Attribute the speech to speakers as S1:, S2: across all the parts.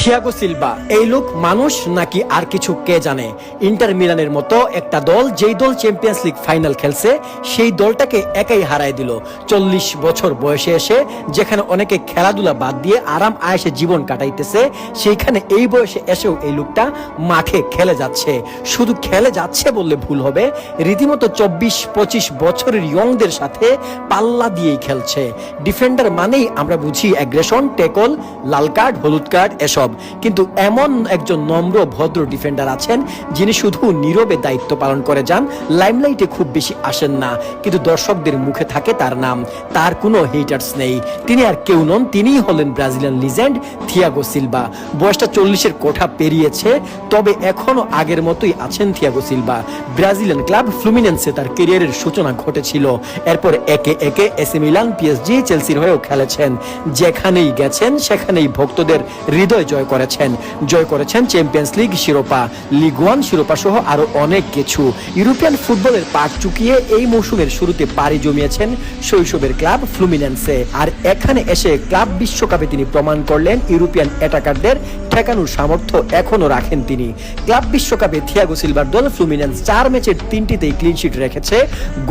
S1: Thiago Silva এই লোক মানুষ নাকি আর কিছু কে জানে। ইন্টার মিলানের মতো একটা দল, যেই দল চ্যাম্পিয়ন্স লিগ ফাইনাল খেলছে, সেই দলটাকে একাই হারায় দিল 40 বছর বয়সে এসে। যেখানে অনেকে খেলাধুলা বাদ দিয়ে আরাম আয়েশে জীবন কাটাইতেছে, সেইখানে এই বয়সে এসেও এই লোকটা মাঠে খেলে যাচ্ছে। শুধু খেলে যাচ্ছে বললে ভুল হবে, রীতিমতো 24-25 বছরের ইয়ংদের সাথে পাল্লা দিয়েই খেলছে। ডিফেন্ডার মানেই আমরা বুঝি অ্যাগ্রেশন, ট্যাকল, লাল কার্ড, হলুদ কার্ড এসব। কিন্তু এমন একজন নম্র ভদ্র ডিফেন্ডার আছেন যিনি শুধু নীরবে দায়িত্ব পালন করে যান, লাইমলাইটে খুব বেশি আসেন না, কিন্তু দর্শকদের মুখে থাকে তার নাম। তার কোনো হেটার্স নেই। তিনি আর কেউ নন, তিনিই হলেন ব্রাজিলিয়ান লিজেন্ড থিয়াগো সিলভা। বয়সটা 40-এর কোঠা পেরিয়েছে, তবে এখনো আগের মতোই আছেন থিয়াগো সিলভা। ব্রাজিলিয়ান ক্লাব ফ্লুমিনেন্সে তার ক্যারিয়ারের সূচনা ঘটেছিল। এরপর একে একে এসি মিলান, পিএসজি, চেলসির হয়েও খেলেছেন। যেখানেই গেছেন সেখানেই ভক্তদের হৃদয় জয় করেছেন চ্যাম্পিয়ন্স লিগ শিরোপা, লিগ ওয়ান শিরোপা সহ আরো অনেক কিছু। ইউরোপিয়ান ফুটবলের পাট চুকিয়ে এই মৌসুমের শুরুতে পাড়ি জমিয়েছেন শৈশবের ক্লাব ফ্লুমিনেন্সে। আর এখানে এসে ক্লাব বিশ্বকাপে তিনি প্রমাণ করলেন ইউরোপিয়ান অ্যাটাকারদের ঠেকানোর সামর্থ্য এখনো রাখেন তিনি। ক্লাব বিশ্বকাপে থিয়াগো সিলভার দল ফ্লুমিনেন্স 4 ম্যাচের 3টিতেই ক্লিন শিট রেখেছে,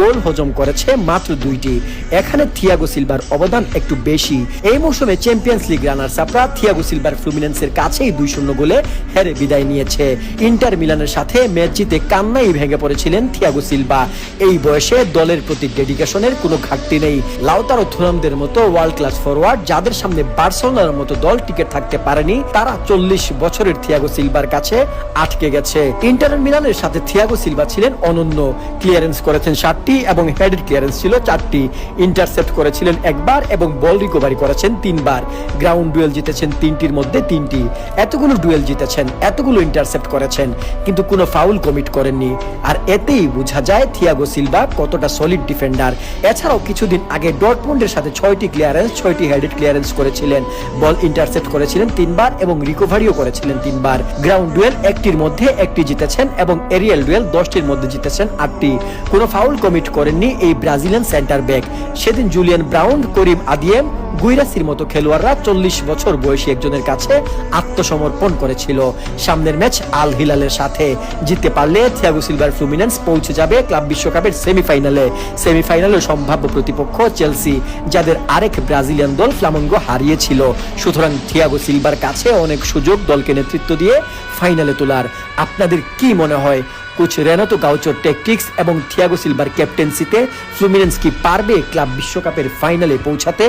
S1: গোল হজম করেছে মাত্র 2টি। এখানে থিয়াগো সিলভার অবদান একটু বেশি। এই মৌসুমে চ্যাম্পিয়ন্স লিগ রানার্স আপরা থিয়াগো সিলভার ফ্লুমিনেন্সের কাছেই 2-0 গোলে হেরে বিদায় নিয়েছে। ইন্টার মিলানের সাথে ম্যাচ জিতে কান্নাই ভেঙে পড়েছিলেন থিয়াগো সিলভা। এই বয়সে দলের প্রতি ডেডিকেশনের কোনো ঘাটতি নেই। লাউতারো থুরামদের মতো ওয়ার্ল্ড ক্লাস ফরওয়ার্ড, যাদের সামনে বার্সেলোনার মতো দল টিকে থাকতে পারেনি, তারা 40 বছরের থিয়াগো সিলভার কাছে আটকে গেছে। ইন্টার মিলানের সাথে থিয়াগো সিলভা ছিলেন অনন্য। ক্লিয়ারেন্স করেছেন 7টি এবং হেডেড ক্লিয়ারেন্স ছিল 4টি। ইন্টারসেপ্ট করেছিলেন একবার এবং বল রিকভারি করেছেন 3বার। গ্রাউন্ড ডুয়েল জিতেছেন 3টির মধ্যে 3টি। এতগুলো ডুয়েল জিতেছেন, এতগুলো ইন্টারসেপ্ট করেছেন, কিন্তু কোনো ফাউল কমিট করেননি। আর এতেই বোঝা যায় থিয়াগো সিলভা কতটা সলিড ডিফেন্ডার। এছাড়াও কিছুদিন আগে ডর্টমুন্ডের সাথে 6টি ক্লিয়ারেন্স, 6টি হেডেড ক্লিয়ারেন্স করেছিলেন। বল ইন্টারসেপ্ট করেছিলেন 3বার এবং রিকভারিও করেছিলেন 3বার। গ্রাউন্ড ডুয়েল 1টির মধ্যে 1টি জিতেছেন এবং এরিয়াল ডুয়েল 10টির মধ্যে জিতেছেন 8টি। কোনো ফাউল কমিট করেননি এই ব্রাজিলিয়ান সেন্টার ব্যাক। সেদিন জুলিয়ান ব্রাউন, করিম আদিয়েম, গুইরাসির মতো খেলোয়াড়রা 40 বছর বয়সী একজনের কাছে আত্মসমর্পণ করেছিল। সামনের ম্যাচ আল হিলালের সাথে জিততে পারলে থিয়াগো সিলভার ফ্লুমিনেন্স পৌঁছে যাবে ক্লাব বিশ্বকাপের সেমিফাইনালে সম্ভাব্য প্রতিপক্ষ চেলসি, যাদের আরেক ব্রাজিলিয়ান দল ফ্লামেঙ্গো হারিয়েছিল। সুতরাং থিয়াগো সিলভার কাছে অনেক সুযোগ দলকে নেতৃত্ব দিয়ে ফাইনালে তোলার। আপনাদের কি মনে হয়, কোচ রেনাতো গাউচোর ট্যাকটিক্স এবং থিয়াগো সিলভার ক্যাপ্টেন্সিতে ফ্লুমিনেন্স কি পারবে ক্লাব বিশ্বকাপের ফাইনালে পৌঁছাতে?